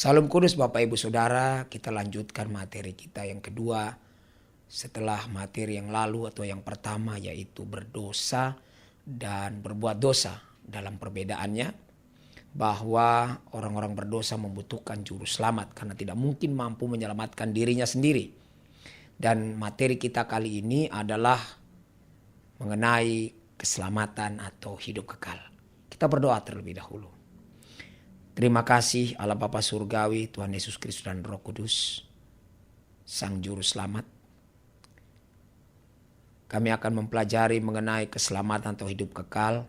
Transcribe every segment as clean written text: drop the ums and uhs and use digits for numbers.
Salam kudus Bapak Ibu Saudara, kita lanjutkan materi kita yang kedua setelah materi yang lalu atau yang pertama, yaitu berdosa dan berbuat dosa. Dalam perbedaannya bahwa orang-orang berdosa membutuhkan juru selamat karena tidak mungkin mampu menyelamatkan dirinya sendiri. Dan materi kita kali ini adalah mengenai keselamatan atau hidup kekal. Kita berdoa terlebih dahulu. Terima kasih Allah Bapa Surgawi, Tuhan Yesus Kristus dan Roh Kudus, Sang Juru Selamat. Kami akan mempelajari mengenai keselamatan atau hidup kekal.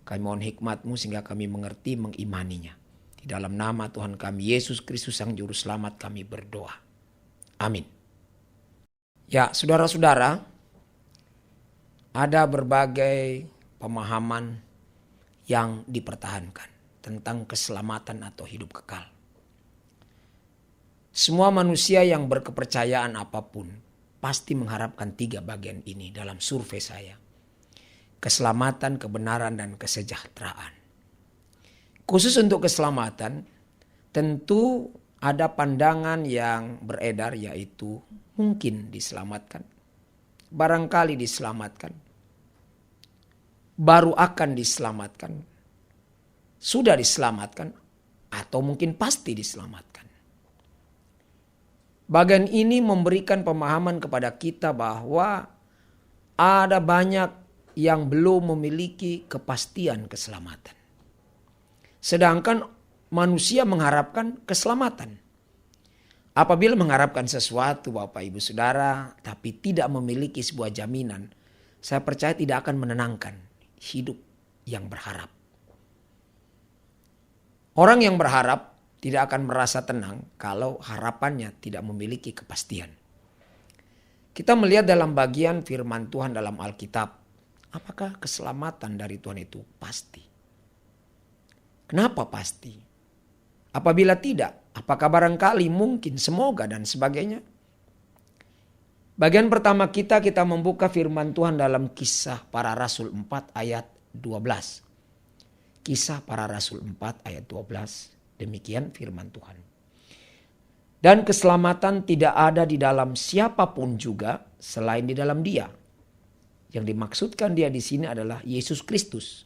Kami mohon hikmat-Mu sehingga kami mengerti, mengimaninya. Di dalam nama Tuhan kami Yesus Kristus Sang Juru Selamat kami berdoa. Amin. Ya, saudara-saudara, ada berbagai pemahaman yang dipertahankan tentang keselamatan atau hidup kekal. Semua manusia yang berkepercayaan apapun pasti mengharapkan 3 bagian ini dalam survei saya. Keselamatan, kebenaran, dan kesejahteraan. Khusus untuk keselamatan, tentu ada pandangan yang beredar, yaitu mungkin diselamatkan, barangkali diselamatkan, baru akan diselamatkan, sudah diselamatkan, atau mungkin pasti diselamatkan. Bagian ini memberikan pemahaman kepada kita bahwa ada banyak yang belum memiliki kepastian keselamatan. Sedangkan manusia mengharapkan keselamatan. Apabila mengharapkan sesuatu Bapak Ibu Saudara, tapi tidak memiliki sebuah jaminan, saya percaya tidak akan menenangkan hidup yang berharap. Orang yang berharap tidak akan merasa tenang kalau harapannya tidak memiliki kepastian. Kita melihat dalam bagian firman Tuhan dalam Alkitab, apakah keselamatan dari Tuhan itu pasti? Kenapa pasti? Apabila tidak, apakah barangkali, mungkin, semoga, dan sebagainya? Bagian pertama kita membuka firman Tuhan dalam Kisah Para Rasul 4 ayat 12. Kisah Para Rasul 4 ayat 12. Demikian firman Tuhan. Dan keselamatan tidak ada di dalam siapapun juga selain di dalam Dia. Yang dimaksudkan Dia di sini adalah Yesus Kristus.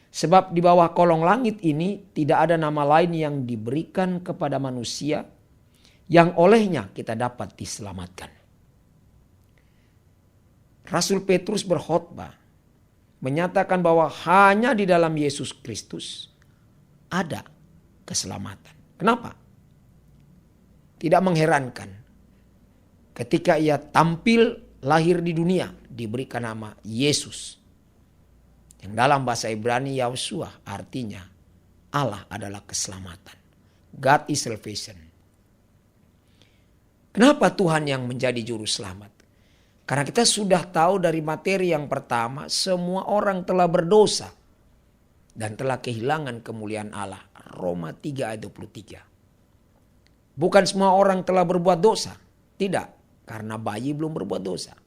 Sebab di bawah kolong langit ini tidak ada nama lain yang diberikan kepada manusia yang olehnya kita dapat diselamatkan. Rasul Petrus berkhotbah menyatakan bahwa hanya di dalam Yesus Kristus ada keselamatan. Kenapa? Tidak mengherankan ketika ia tampil lahir di dunia diberikan nama Yesus. Yang dalam bahasa Ibrani Yahushua artinya Allah adalah keselamatan. God is salvation. Kenapa Tuhan yang menjadi juru selamat? Karena kita sudah tahu dari materi yang pertama, semua orang telah berdosa dan telah kehilangan kemuliaan Allah. Roma 3 ayat 23. Bukan semua orang telah berbuat dosa. Tidak, karena bayi belum berbuat dosa.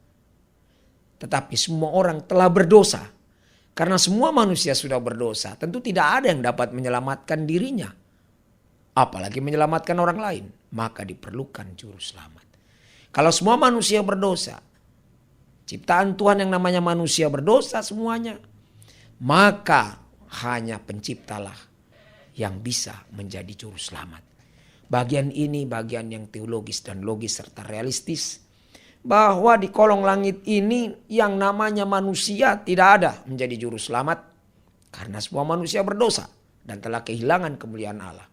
Tetapi semua orang telah berdosa. Karena semua manusia sudah berdosa, tentu tidak ada yang dapat menyelamatkan dirinya. Apalagi menyelamatkan orang lain. Maka diperlukan juru selamat. Kalau semua manusia berdosa, ciptaan Tuhan yang namanya manusia berdosa semuanya, maka hanya penciptalah yang bisa menjadi juru selamat. Bagian ini bagian yang teologis dan logis serta realistis. Bahwa di kolong langit ini yang namanya manusia tidak ada menjadi juru selamat. Karena semua manusia berdosa dan telah kehilangan kemuliaan Allah.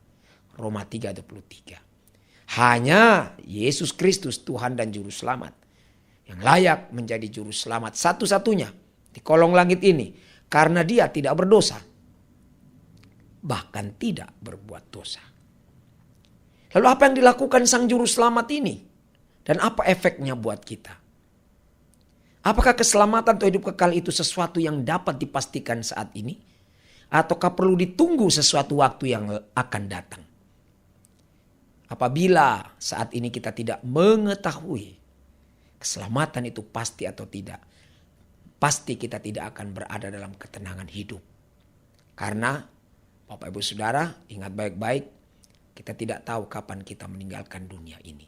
Roma 3:23. Hanya Yesus Kristus Tuhan dan Juru Selamat yang layak menjadi Juru Selamat satu-satunya di kolong langit ini. Karena dia tidak berdosa. Bahkan tidak berbuat dosa. Lalu apa yang dilakukan Sang Juru Selamat ini? Dan apa efeknya buat kita? Apakah keselamatan atau hidup kekal itu sesuatu yang dapat dipastikan saat ini? Ataukah perlu ditunggu sesuatu waktu yang akan datang? Apabila saat ini kita tidak mengetahui keselamatan itu pasti atau tidak, pasti kita tidak akan berada dalam ketenangan hidup. Karena Bapak Ibu Saudara, ingat baik-baik, kita tidak tahu kapan kita meninggalkan dunia ini.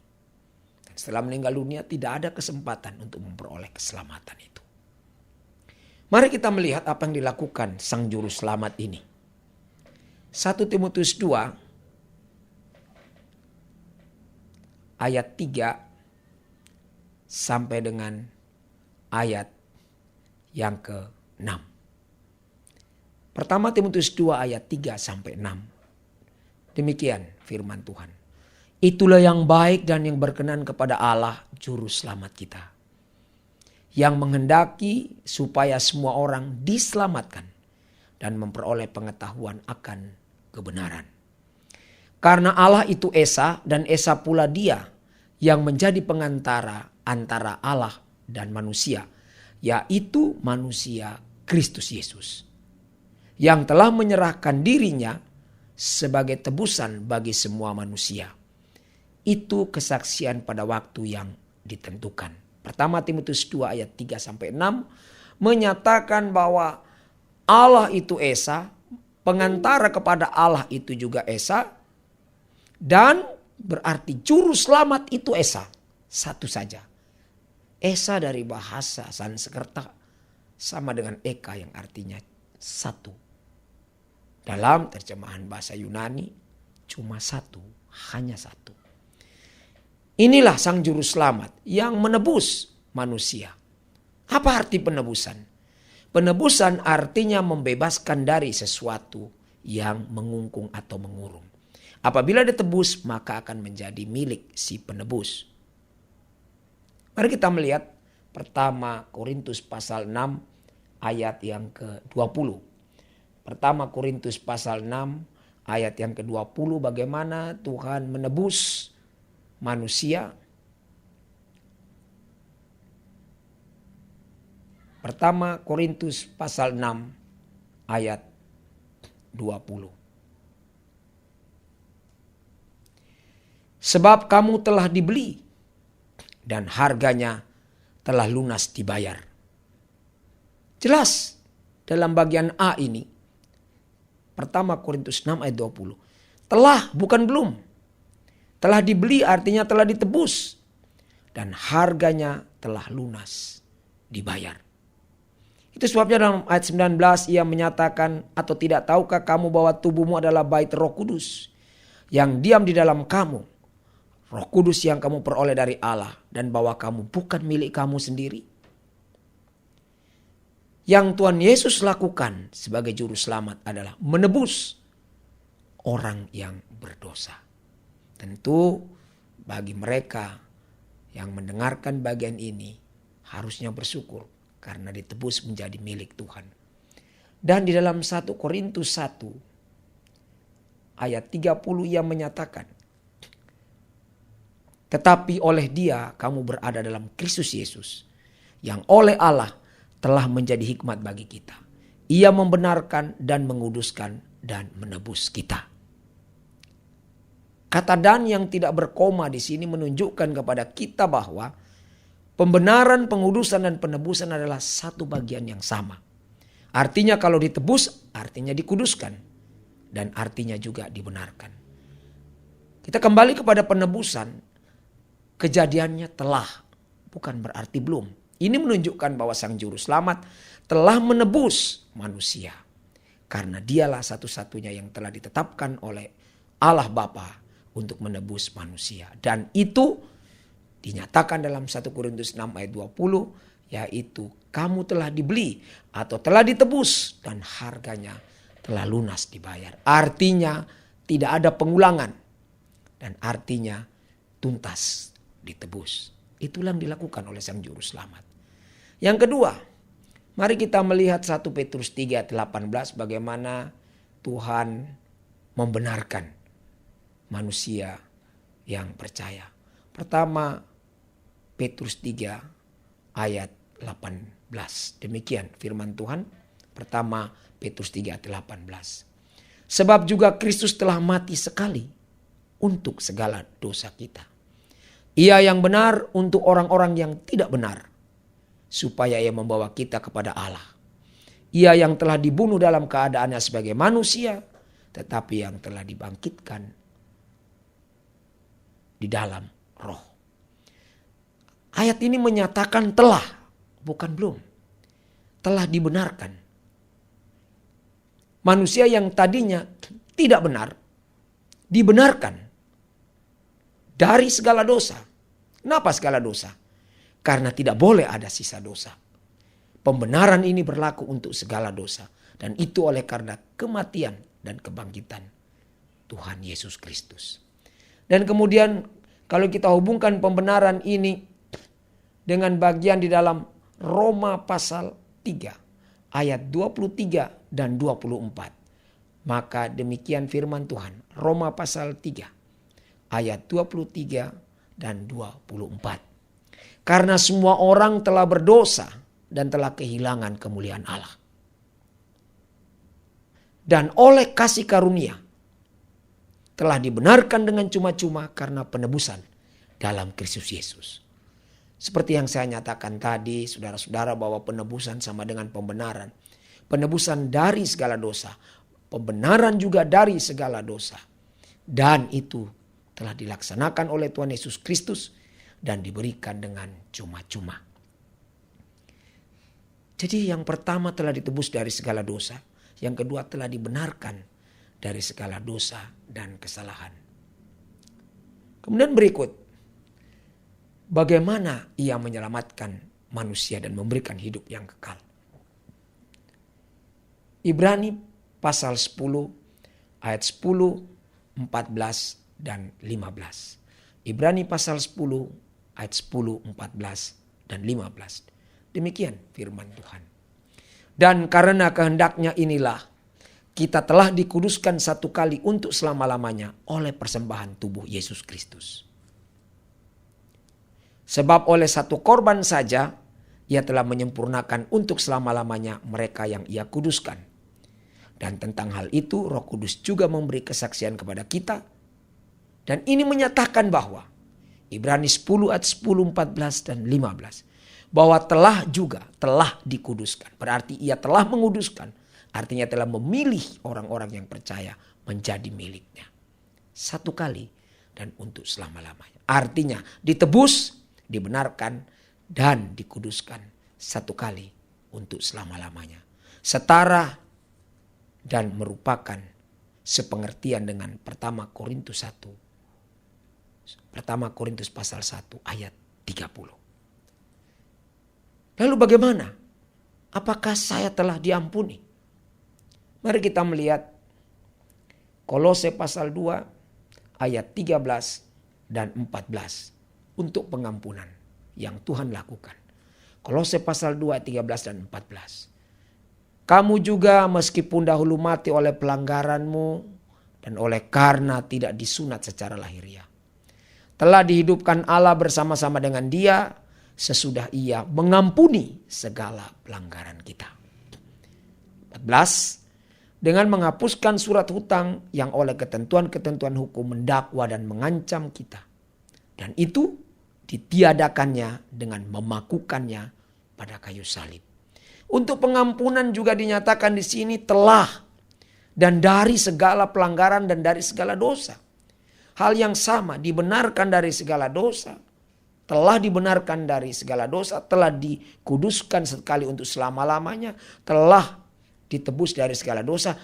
Dan setelah meninggal dunia tidak ada kesempatan untuk memperoleh keselamatan itu. Mari kita melihat apa yang dilakukan Sang Juru Selamat ini. 1 Timotius 2 ayat 3 sampai dengan ayat yang ke-6. Pertama Timotius 2 ayat 3 sampai 6. Demikian firman Tuhan. Itulah yang baik dan yang berkenan kepada Allah Juru Selamat kita, yang menghendaki supaya semua orang diselamatkan dan memperoleh pengetahuan akan kebenaran. Karena Allah itu Esa dan Esa pula Dia yang menjadi pengantara antara Allah dan manusia, yaitu manusia Kristus Yesus, yang telah menyerahkan dirinya sebagai tebusan bagi semua manusia. Itu kesaksian pada waktu yang ditentukan. Pertama Timotius 2 ayat 3 sampai 6 menyatakan bahwa Allah itu Esa, pengantara kepada Allah itu juga Esa, dan berarti Juru Selamat itu Esa, satu saja. Esa dari bahasa Sanskerta sama dengan Eka yang artinya satu. Dalam terjemahan bahasa Yunani cuma satu, hanya satu. Inilah Sang Juru Selamat yang menebus manusia. Apa arti penebusan? Penebusan artinya membebaskan dari sesuatu yang mengungkung atau mengurung. Apabila ditebus maka akan menjadi milik si penebus. Mari kita melihat pertama Korintus pasal 6 ayat yang ke-20. Pertama Korintus pasal 6 ayat yang ke-20, bagaimana Tuhan menebus manusia. Pertama Korintus pasal 6 ayat 20. Sebab kamu telah dibeli dan harganya telah lunas dibayar. Jelas dalam bagian A ini. Pertama Korintus 6 ayat 20. Telah, bukan belum. Telah dibeli artinya telah ditebus. Dan harganya telah lunas dibayar. Itu sebabnya dalam ayat 19 ia menyatakan, atau tidak tahukah kamu bahwa tubuhmu adalah bait Roh Kudus yang diam di dalam kamu, Roh Kudus yang kamu peroleh dari Allah, dan bahwa kamu bukan milik kamu sendiri. Yang Tuhan Yesus lakukan sebagai Juru Selamat adalah menebus orang yang berdosa. Tentu bagi mereka yang mendengarkan bagian ini harusnya bersyukur karena ditebus menjadi milik Tuhan. Dan di dalam 1 Korintus 1 ayat 30 ia menyatakan, tetapi oleh Dia kamu berada dalam Kristus Yesus, yang oleh Allah telah menjadi hikmat bagi kita. Ia membenarkan dan menguduskan dan menebus kita. Kata dan yang tidak berkoma di sini menunjukkan kepada kita bahwa pembenaran, pengudusan dan penebusan adalah satu bagian yang sama. Artinya kalau ditebus artinya dikuduskan dan artinya juga dibenarkan. Kita kembali kepada penebusan. Kejadiannya telah, bukan berarti belum. Ini menunjukkan bahwa Sang Juru Selamat telah menebus manusia. Karena Dialah satu-satunya yang telah ditetapkan oleh Allah Bapa untuk menebus manusia. Dan itu dinyatakan dalam 1 Korintus 6 ayat 20, yaitu kamu telah dibeli atau telah ditebus dan harganya telah lunas dibayar. Artinya tidak ada pengulangan dan artinya tuntas ditebus. Itulah yang dilakukan oleh Sang Juru Selamat. Yang kedua, mari kita melihat 1 Petrus 3 ayat 18 bagaimana Tuhan membenarkan manusia yang percaya. Pertama, Petrus 3 ayat 18. Demikian firman Tuhan. Pertama, Petrus 3 ayat 18. Sebab juga Kristus telah mati sekali untuk segala dosa kita. Ia yang benar untuk orang-orang yang tidak benar, supaya ia membawa kita kepada Allah. Ia yang telah dibunuh dalam keadaannya sebagai manusia, tetapi yang telah dibangkitkan di dalam roh. Ayat ini menyatakan telah, bukan belum. Telah dibenarkan. Manusia yang tadinya tidak benar, dibenarkan dari segala dosa. Kenapa segala dosa? Karena tidak boleh ada sisa dosa. Pembenaran ini berlaku untuk segala dosa. Dan itu oleh karena kematian dan kebangkitan Tuhan Yesus Kristus. Dan kemudian kalau kita hubungkan pembenaran ini dengan bagian di dalam Roma pasal 3 ayat 23 dan 24. Maka demikian firman Tuhan. Roma pasal 3 ayat 23 dan 24. Karena semua orang telah berdosa dan telah kehilangan kemuliaan Allah. Dan oleh kasih karunia telah dibenarkan dengan cuma-cuma karena penebusan dalam Kristus Yesus. Seperti yang saya nyatakan tadi, saudara-saudara, bahwa penebusan sama dengan pembenaran. Penebusan dari segala dosa. Pembenaran juga dari segala dosa. Dan itu telah dilaksanakan oleh Tuhan Yesus Kristus dan diberikan dengan cuma-cuma. Jadi yang pertama telah ditebus dari segala dosa. Yang kedua telah dibenarkan dari segala dosa dan kesalahan. Kemudian berikut, bagaimana ia menyelamatkan manusia dan memberikan hidup yang kekal. Ibrani pasal 10 ayat 10, 14 dan 15. Ibrani pasal 10 ayat 10, 14 dan 15. Demikian firman Tuhan. Dan karena kehendaknya inilah kita telah dikuduskan satu kali untuk selama-lamanya oleh persembahan tubuh Yesus Kristus. Sebab oleh satu korban saja ia telah menyempurnakan untuk selama-lamanya mereka yang ia kuduskan. Dan tentang hal itu Roh Kudus juga memberi kesaksian kepada kita. Dan ini menyatakan bahwa Ibrani 10 ayat 10, 14 dan 15. Bahwa telah dikuduskan. Berarti ia telah menguduskan. Artinya telah memilih orang-orang yang percaya menjadi miliknya. Satu kali dan untuk selama-lamanya. Artinya ditebus, dibenarkan dan dikuduskan satu kali untuk selama-lamanya. Setara dan merupakan sepengertian dengan pertama Korintus 1. Pertama Korintus pasal 1 ayat 30. Lalu bagaimana? Apakah saya telah diampuni? Mari kita melihat Kolose pasal 2 ayat 13 dan 14 untuk pengampunan yang Tuhan lakukan. Kolose pasal 2 ayat 13 dan 14. Kamu juga meskipun dahulu mati oleh pelanggaranmu dan oleh karena tidak disunat secara lahiriah, telah dihidupkan Allah bersama-sama dengan Dia sesudah Ia mengampuni segala pelanggaran kita. 14. Dengan menghapuskan surat hutang yang oleh ketentuan-ketentuan hukum mendakwa dan mengancam kita. Dan itu ditiadakannya dengan memakukannya pada kayu salib. Untuk pengampunan juga dinyatakan di sini telah dan dari segala pelanggaran dan dari segala dosa. Hal yang sama, dibenarkan dari segala dosa, telah dibenarkan dari segala dosa, telah dikuduskan sekali untuk selama-lamanya, telah ditebus dari segala dosa,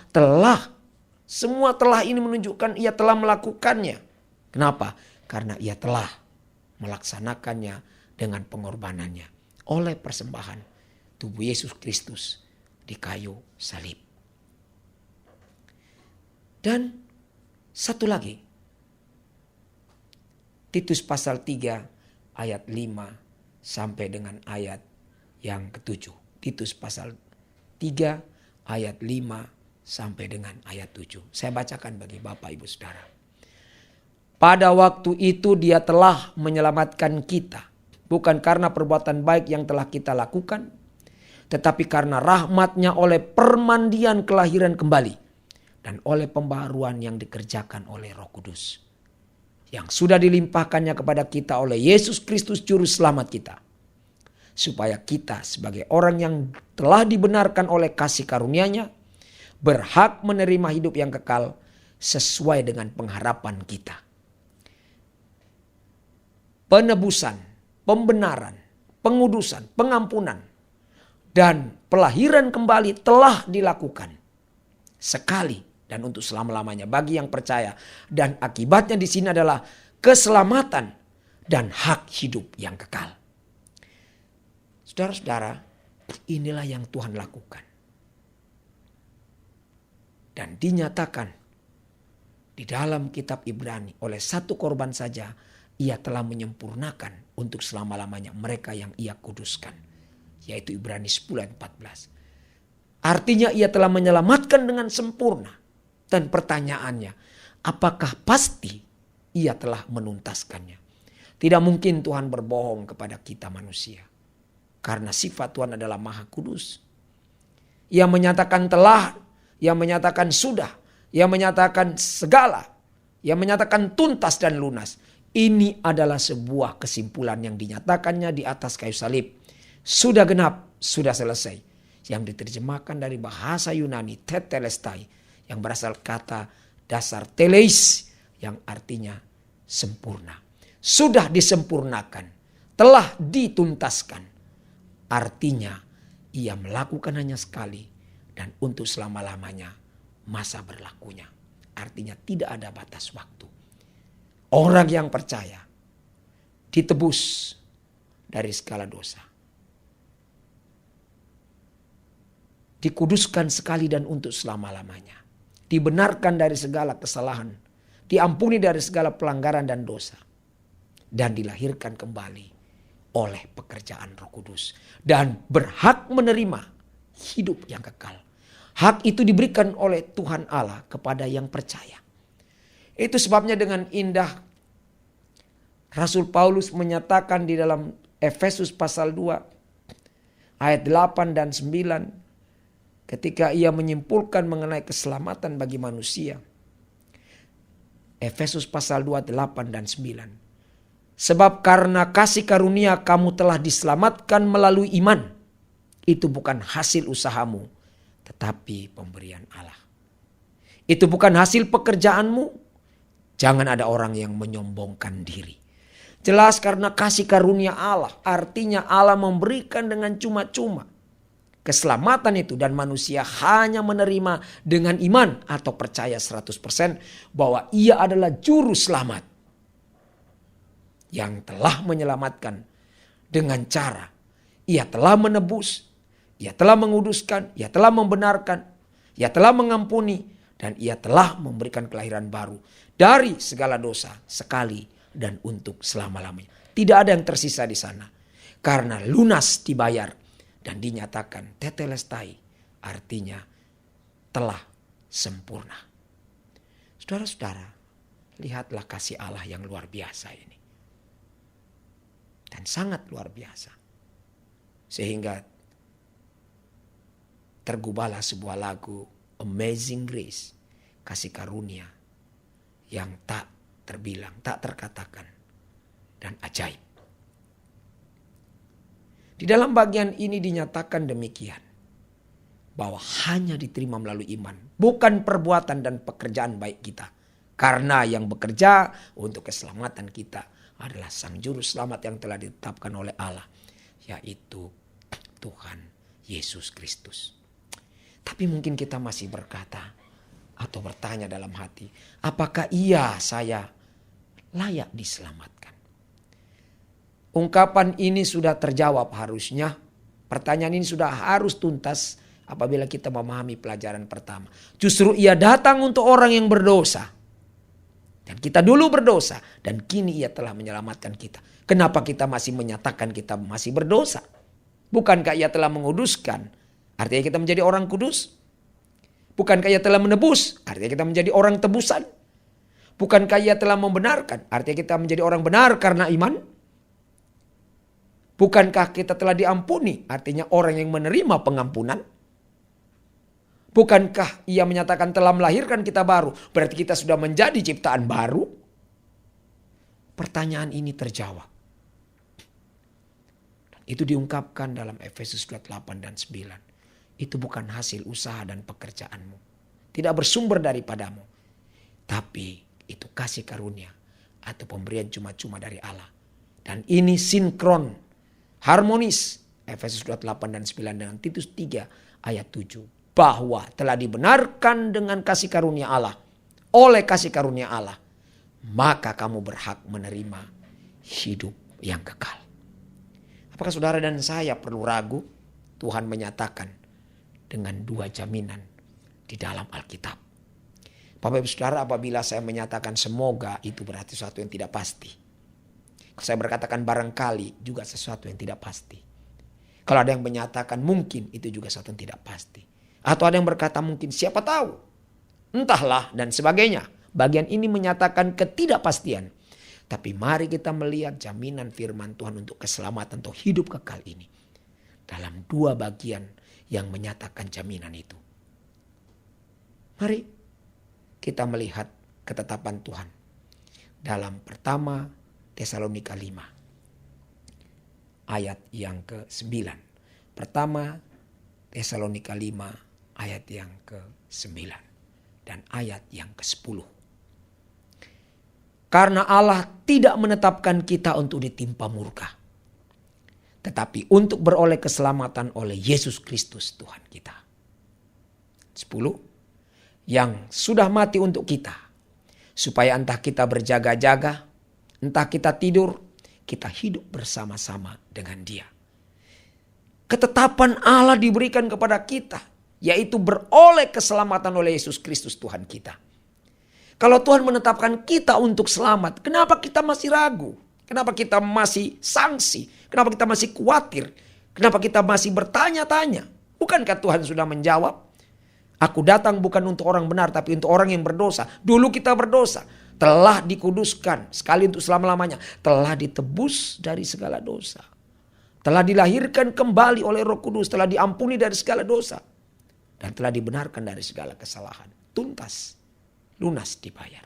semua telah ini menunjukkan ia telah melakukannya. Kenapa? Karena ia telah melaksanakannya dengan pengorbanannya oleh persembahan tubuh Yesus Kristus di kayu salib. Dan satu lagi, Titus pasal 3 ayat 5 sampai dengan ayat yang ke-7. Titus pasal 3 ayat 5 sampai dengan ayat 7. Saya bacakan bagi Bapak Ibu Saudara. Pada waktu itu Dia telah menyelamatkan kita, bukan karena perbuatan baik yang telah kita lakukan, tetapi karena rahmat-Nya oleh permandian kelahiran kembali dan oleh pembaharuan yang dikerjakan oleh Roh Kudus, yang sudah dilimpahkannya kepada kita oleh Yesus Kristus Juru Selamat kita, supaya kita sebagai orang yang telah dibenarkan oleh kasih karunia-Nya berhak menerima hidup yang kekal sesuai dengan pengharapan kita. Penebusan, pembenaran, pengudusan, pengampunan, dan pelahiran kembali telah dilakukan sekali dan untuk selama-lamanya bagi yang percaya. Dan akibatnya di sini adalah keselamatan dan hak hidup yang kekal. Saudara-saudara, inilah yang Tuhan lakukan. Dan dinyatakan di dalam kitab Ibrani oleh satu korban saja, Ia telah menyempurnakan untuk selama-lamanya mereka yang Ia kuduskan. Yaitu Ibrani 10 ayat 14. Artinya Ia telah menyelamatkan dengan sempurna. Dan pertanyaannya, apakah pasti Ia telah menuntaskannya? Tidak mungkin Tuhan berbohong kepada kita manusia. Karena sifat Tuhan adalah Maha Kudus. Ia menyatakan telah, Ia menyatakan sudah, Ia menyatakan segala, Ia menyatakan tuntas dan lunas. Ini adalah sebuah kesimpulan yang dinyatakannya di atas kayu salib. Sudah genap, sudah selesai. Yang diterjemahkan dari bahasa Yunani tetelestai, yang berasal kata dasar teleis, yang artinya sempurna. Sudah disempurnakan, telah dituntaskan. Artinya Ia melakukan hanya sekali dan untuk selama-lamanya masa berlakunya. Artinya tidak ada batas waktu. Orang yang percaya ditebus dari segala dosa, dikuduskan sekali dan untuk selama-lamanya, dibenarkan dari segala kesalahan, diampuni dari segala pelanggaran dan dosa, dan dilahirkan kembali oleh pekerjaan Roh Kudus, dan berhak menerima hidup yang kekal. Hak itu diberikan oleh Tuhan Allah kepada yang percaya. Itu sebabnya dengan indah Rasul Paulus menyatakan di dalam Efesus pasal 2 ayat 8 dan 9, ketika ia menyimpulkan mengenai keselamatan bagi manusia. Efesus pasal 2, 8 dan 9. Sebab karena kasih karunia kamu telah diselamatkan melalui iman. Itu bukan hasil usahamu, tetapi pemberian Allah. Itu bukan hasil pekerjaanmu. Jangan ada orang yang menyombongkan diri. Jelas karena kasih karunia Allah. Artinya Allah memberikan dengan cuma-cuma keselamatan itu, dan manusia hanya menerima dengan iman atau percaya 100% bahwa Ia adalah juru selamat yang telah menyelamatkan dengan cara Ia telah menebus, Ia telah menguduskan, Ia telah membenarkan, Ia telah mengampuni, dan Ia telah memberikan kelahiran baru dari segala dosa sekali dan untuk selama-lamanya. Tidak ada yang tersisa di sana karena lunas dibayar. Dan dinyatakan tetelestai, artinya telah sempurna. Saudara-saudara, lihatlah kasih Allah yang luar biasa ini. Dan sangat luar biasa. Sehingga tergubahlah sebuah lagu Amazing Grace, kasih karunia yang tak terbilang, tak terkatakan, dan ajaib. Di dalam bagian ini dinyatakan demikian, bahwa hanya diterima melalui iman, bukan perbuatan dan pekerjaan baik kita. Karena yang bekerja untuk keselamatan kita adalah Sang Juru Selamat yang telah ditetapkan oleh Allah, yaitu Tuhan Yesus Kristus. Tapi mungkin kita masih berkata atau bertanya dalam hati, apakah iya saya layak diselamatkan? Ungkapan ini sudah terjawab harusnya. Pertanyaan ini sudah harus tuntas apabila kita memahami pelajaran pertama. Justru Ia datang untuk orang yang berdosa. Dan kita dulu berdosa dan kini ia telah menyelamatkan kita. Kenapa kita masih menyatakan kita masih berdosa? Bukankah ia telah menguduskan? Artinya kita menjadi orang kudus. Bukankah ia telah menebus? Artinya kita menjadi orang tebusan. Bukankah ia telah membenarkan? Artinya kita menjadi orang benar karena iman. Bukankah kita telah diampuni? Artinya orang yang menerima pengampunan. Bukankah ia menyatakan telah melahirkan kita baru? Berarti kita sudah menjadi ciptaan baru? Pertanyaan ini terjawab. Itu diungkapkan dalam Efesus 8 dan 9. Itu bukan hasil usaha dan pekerjaanmu. Tidak bersumber daripadamu. Tapi itu kasih karunia atau pemberian cuma-cuma dari Allah. Dan ini sinkron, harmonis. Efesus 8 dan 9 dengan Titus 3 ayat 7. Bahwa telah dibenarkan dengan kasih karunia Allah. Oleh kasih karunia Allah. Maka kamu berhak menerima hidup yang kekal. Apakah saudara dan saya perlu ragu? Tuhan menyatakan dengan 2 jaminan di dalam Alkitab. Bapak Ibu Saudara, apabila saya menyatakan semoga, itu berarti sesuatu yang tidak pasti. Kalau saya berkatakan barangkali, juga sesuatu yang tidak pasti. Kalau ada yang menyatakan mungkin, itu juga sesuatu yang tidak pasti. Atau ada yang berkata mungkin, siapa tahu, entahlah dan sebagainya. Bagian ini menyatakan ketidakpastian. Tapi mari kita melihat jaminan firman Tuhan untuk keselamatan atau hidup kekal ini. Dalam 2 bagian yang menyatakan jaminan itu. Mari kita melihat ketetapan Tuhan. Dalam pertama Tesalonika 5. Ayat yang ke-9. Pertama Tesalonika 5 ayat yang ke-9 dan ayat yang ke-10. Karena Allah tidak menetapkan kita untuk ditimpa murka, tetapi untuk beroleh keselamatan oleh Yesus Kristus Tuhan kita. 10. Yang sudah mati untuk kita, supaya entah kita berjaga-jaga, entah kita tidur, kita hidup bersama-sama dengan Dia. Ketetapan Allah diberikan kepada kita, yaitu beroleh keselamatan oleh Yesus Kristus Tuhan kita. Kalau Tuhan menetapkan kita untuk selamat, kenapa kita masih ragu? Kenapa kita masih sangsi? Kenapa kita masih khawatir? Kenapa kita masih bertanya-tanya? Bukankah Tuhan sudah menjawab? Aku datang bukan untuk orang benar, tapi untuk orang yang berdosa. Dulu kita berdosa, telah dikuduskan sekali untuk selama-lamanya. Telah ditebus dari segala dosa. Telah dilahirkan kembali oleh Roh Kudus. Telah diampuni dari segala dosa. Dan telah dibenarkan dari segala kesalahan. Tuntas, lunas dibayar.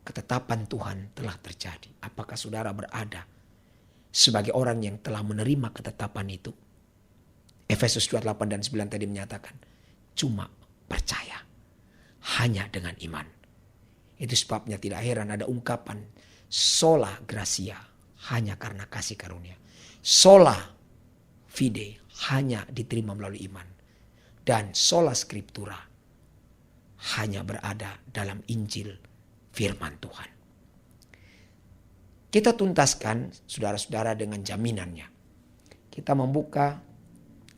Ketetapan Tuhan telah terjadi. Apakah saudara berada sebagai orang yang telah menerima ketetapan itu? Efesus 8 dan 9 tadi menyatakan, cuma percaya, hanya dengan iman. Itu sebabnya tidak heran ada ungkapan sola gratia, hanya karena kasih karunia. Sola fide, hanya diterima melalui iman. Dan sola scriptura, hanya berada dalam Injil firman Tuhan. Kita tuntaskan saudara-saudara dengan jaminannya. Kita membuka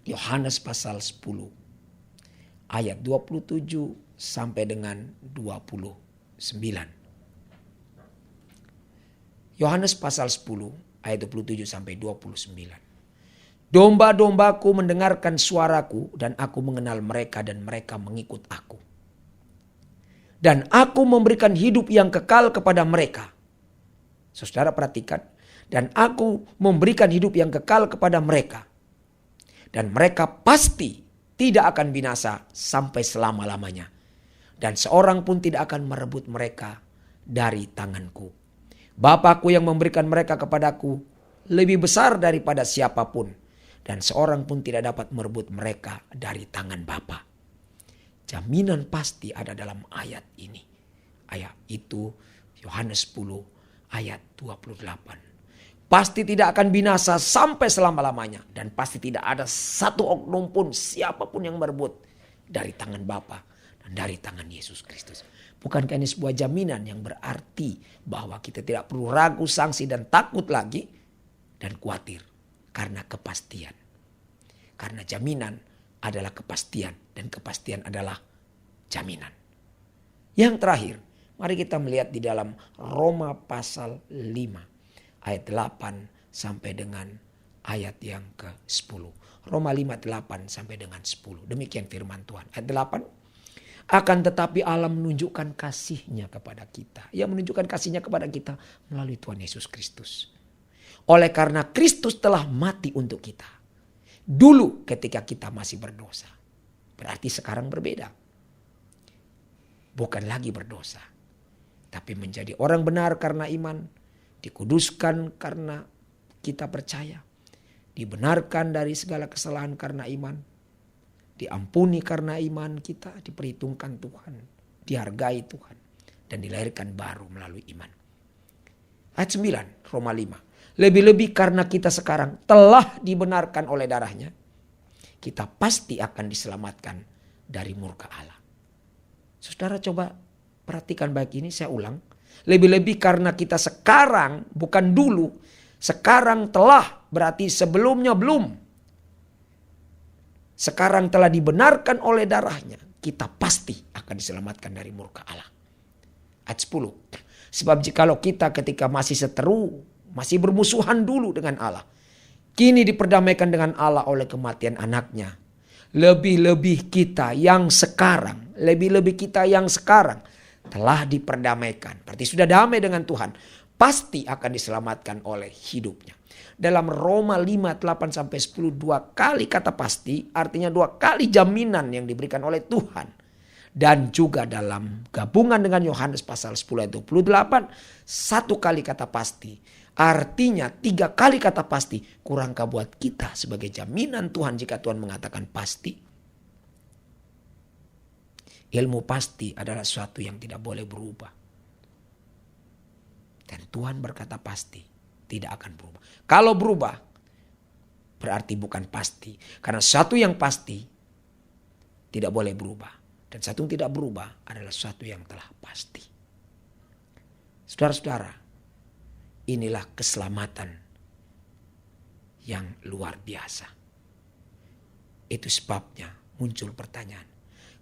Yohanes pasal 10 ayat 27 sampai dengan 29. Yohanes pasal 10 ayat 27 sampai 29. Domba-dombaku mendengarkan suaraku dan aku mengenal mereka dan mereka mengikut aku. Dan aku memberikan hidup yang kekal kepada mereka. Saudara perhatikan. Dan aku memberikan hidup yang kekal kepada mereka. Dan mereka pasti tidak akan binasa sampai selama-lamanya. Dan seorang pun tidak akan merebut mereka dari tanganku. Bapakku yang memberikan mereka kepadaku lebih besar daripada siapapun. Dan seorang pun tidak dapat merebut mereka dari tangan Bapa. Jaminan pasti ada dalam ayat ini. Ayat itu Yohanes 10 ayat 28. Pasti tidak akan binasa sampai selama-lamanya. Dan pasti tidak ada satu oknum pun siapapun yang merebut dari tangan Bapa dan dari tangan Yesus Kristus. Bukankah ini sebuah jaminan yang berarti bahwa kita tidak perlu ragu, sangsi dan takut lagi dan khawatir karena kepastian. Karena jaminan adalah kepastian dan kepastian adalah jaminan. Yang terakhir, mari kita melihat di dalam Roma pasal 5 ayat 8 sampai dengan ayat yang ke-10. Roma 5, 8 sampai dengan 10. Demikian firman Tuhan. Ayat 8. Akan tetapi Allah menunjukkan kasih-Nya kepada kita. Ia menunjukkan kasih-Nya kepada kita melalui Tuhan Yesus Kristus. Oleh karena Kristus telah mati untuk kita. Dulu ketika kita masih berdosa. Berarti sekarang berbeda. Bukan lagi berdosa. Tapi menjadi orang benar karena iman. Dikuduskan karena kita percaya. Dibenarkan dari segala kesalahan karena iman. Diampuni karena iman kita. Diperhitungkan Tuhan. Dihargai Tuhan. Dan dilahirkan baru melalui iman. Ayat 9 Roma 5. Lebih-lebih karena kita sekarang telah dibenarkan oleh darahnya. Kita pasti akan diselamatkan dari murka Allah. Saudara coba perhatikan baik ini, saya ulang. Lebih-lebih karena kita sekarang, bukan dulu. Sekarang telah, berarti sebelumnya belum. Sekarang telah dibenarkan oleh darahnya. Kita pasti akan diselamatkan dari murka Allah. Ayat 10. Sebab jikalau kita ketika masih seteru, masih bermusuhan dulu dengan Allah, kini diperdamaikan dengan Allah oleh kematian anaknya. Lebih-lebih kita yang sekarang, telah diperdamaikan. Berarti sudah damai dengan Tuhan. Pasti akan diselamatkan oleh hidupnya. Dalam Roma 5, 8 sampai 10, 2 kali kata pasti, artinya 2 kali jaminan yang diberikan oleh Tuhan. Dan juga dalam gabungan dengan Yohanes pasal 10 ayat 28, 1 kali kata pasti. Artinya 3 kali kata pasti. Kurangkah buat kita sebagai jaminan Tuhan jika Tuhan mengatakan pasti? Ilmu pasti adalah sesuatu yang tidak boleh berubah. Dan Tuhan berkata pasti, tidak akan berubah. Kalau berubah, berarti bukan pasti. Karena satu yang pasti tidak boleh berubah. Dan satu yang tidak berubah adalah sesuatu yang telah pasti. Saudara-saudara, inilah keselamatan yang luar biasa. Itu sebabnya muncul pertanyaan.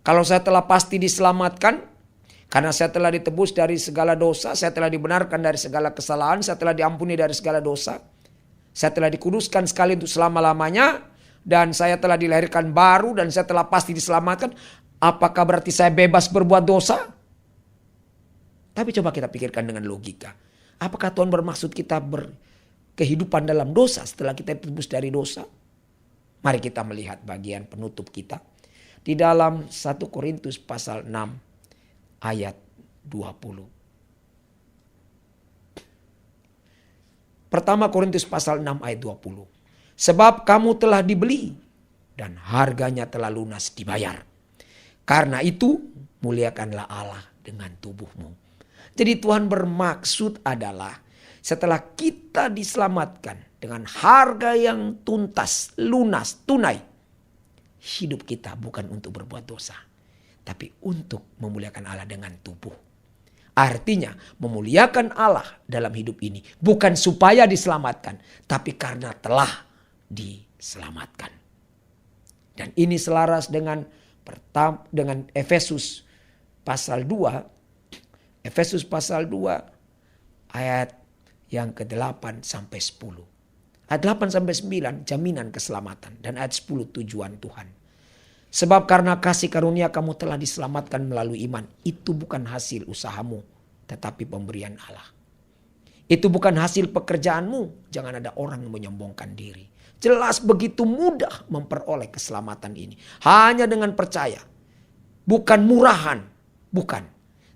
Kalau saya telah pasti diselamatkan, karena saya telah ditebus dari segala dosa, saya telah dibenarkan dari segala kesalahan, saya telah diampuni dari segala dosa, saya telah dikuduskan sekali untuk selama-lamanya, dan saya telah dilahirkan baru, dan saya telah pasti diselamatkan, apakah berarti saya bebas berbuat dosa? Tapi coba kita pikirkan dengan logika. Apakah Tuhan bermaksud kita berkehidupan dalam dosa setelah kita ditebus dari dosa? Mari kita melihat bagian penutup kita. Di dalam 1 Korintus pasal 6 ayat 20. Pertama Korintus pasal 6 ayat 20. Sebab kamu telah dibeli dan harganya telah lunas dibayar. Karena itu muliakanlah Allah dengan tubuhmu. Jadi Tuhan bermaksud adalah setelah kita diselamatkan dengan harga yang tuntas, lunas, tunai. Hidup kita bukan untuk berbuat dosa. Tapi untuk memuliakan Allah dengan tubuh. Artinya memuliakan Allah dalam hidup ini. Bukan supaya diselamatkan. Tapi karena telah diselamatkan. Dan ini selaras dengan Efesus pasal 2. Efesus pasal 2 ayat yang ke-8 sampai 10. Ayat 8 sampai 9 jaminan keselamatan. Dan ayat 10 tujuan Tuhan. Sebab karena kasih karunia kamu telah diselamatkan melalui iman. Itu bukan hasil usahamu, tetapi pemberian Allah. Itu bukan hasil pekerjaanmu. Jangan ada orang yang menyombongkan diri. Jelas begitu mudah memperoleh keselamatan ini. Hanya dengan percaya. Bukan murahan. Bukan.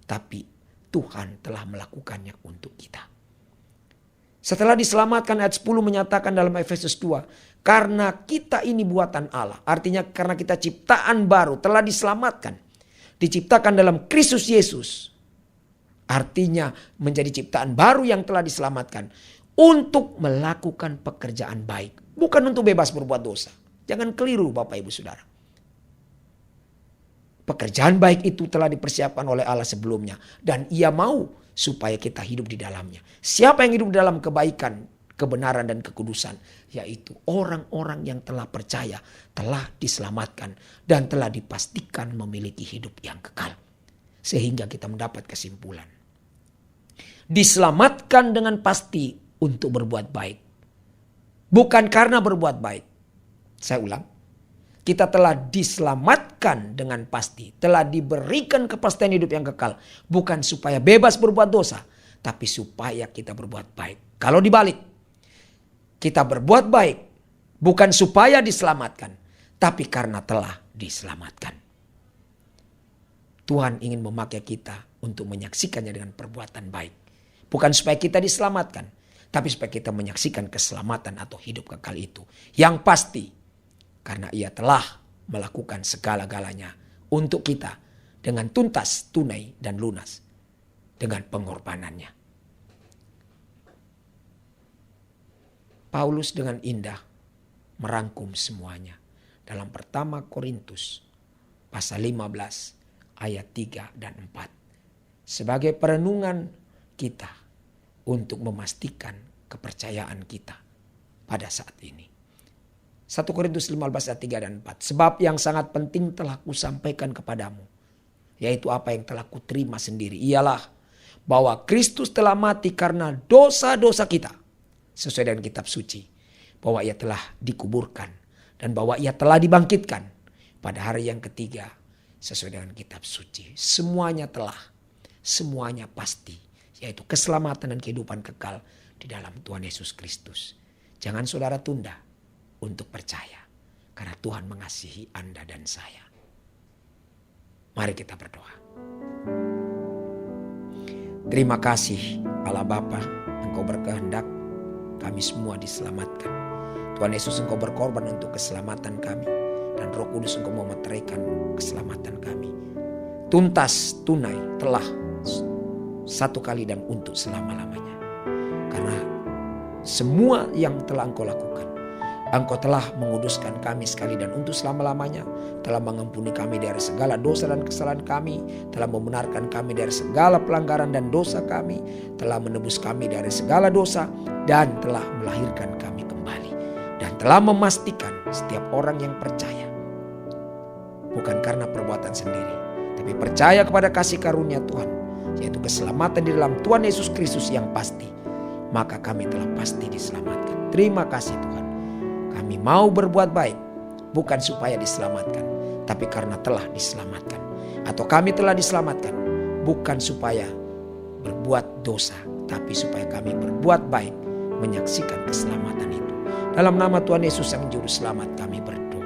Tapi Tuhan telah melakukannya untuk kita. Setelah diselamatkan ayat 10 menyatakan dalam Efesus 2. Karena kita ini buatan Allah. Artinya karena kita ciptaan baru telah diselamatkan. Diciptakan dalam Kristus Yesus. Artinya menjadi ciptaan baru yang telah diselamatkan. Untuk melakukan pekerjaan baik. Bukan untuk bebas berbuat dosa. Jangan keliru Bapak Ibu Saudara. Pekerjaan baik itu telah dipersiapkan oleh Allah sebelumnya. Dan Ia mau supaya kita hidup di dalamnya. Siapa yang hidup dalam kebaikan, kebenaran dan kekudusan? Yaitu orang-orang yang telah percaya, telah diselamatkan. Dan telah dipastikan memiliki hidup yang kekal. Sehingga kita mendapat kesimpulan. Diselamatkan dengan pasti untuk berbuat baik. Bukan karena berbuat baik. Saya ulang. Kita telah diselamatkan dengan pasti. Telah diberikan kepastian hidup yang kekal. Bukan supaya bebas berbuat dosa. Tapi supaya kita berbuat baik. Kalau dibalik. Kita berbuat baik. Bukan supaya diselamatkan. Tapi karena telah diselamatkan. Tuhan ingin memakai kita untuk menyaksikannya dengan perbuatan baik. Bukan supaya kita diselamatkan. Tapi supaya kita menyaksikan keselamatan atau hidup kekal itu. Yang pasti. Karena ia telah melakukan segala-galanya untuk kita. Dengan tuntas, tunai, dan lunas. Dengan pengorbanannya. Paulus dengan indah merangkum semuanya. Dalam pertama Korintus pasal 15 ayat 3 dan 4. Sebagai perenungan kita. Untuk memastikan kepercayaan kita pada saat ini. 1 Korintus 15 ayat 3 dan 4. Sebab yang sangat penting telah kusampaikan kepadamu. Yaitu apa yang telah kuterima sendiri. Ialah bahwa Kristus telah mati karena dosa-dosa kita. Sesuai dengan kitab suci. Bahwa ia telah dikuburkan. Dan bahwa ia telah dibangkitkan. Pada hari yang ketiga. Sesuai dengan kitab suci. Semuanya telah. Semuanya pasti. Yaitu keselamatan dan kehidupan kekal di dalam Tuhan Yesus Kristus. Jangan saudara tunda untuk percaya. Karena Tuhan mengasihi Anda dan saya. Mari kita berdoa. Terima kasih Allah Bapa, Engkau berkehendak kami semua diselamatkan. Tuhan Yesus, Engkau berkorban untuk keselamatan kami. Dan Roh Kudus, Engkau memeteraikan keselamatan kami. Tuntas, tunai, telah satu kali dan untuk selama-lamanya. Karena semua yang telah Engkau lakukan. Engkau telah menguduskan kami sekali dan untuk selama-lamanya. Telah mengampuni kami dari segala dosa dan kesalahan kami. Telah membenarkan kami dari segala pelanggaran dan dosa kami. Telah menebus kami dari segala dosa. Dan telah melahirkan kami kembali. Dan telah memastikan setiap orang yang percaya. Bukan karena perbuatan sendiri. Tapi percaya kepada kasih karunia Tuhan. Yaitu keselamatan di dalam Tuhan Yesus Kristus yang pasti. Maka kami telah pasti diselamatkan. Terima kasih Tuhan. Kami mau berbuat baik. Bukan supaya diselamatkan. Tapi karena telah diselamatkan. Atau kami telah diselamatkan. Bukan supaya berbuat dosa. Tapi supaya kami berbuat baik. Menyaksikan keselamatan itu. Dalam nama Tuhan Yesus yang Juru Selamat kami berdoa.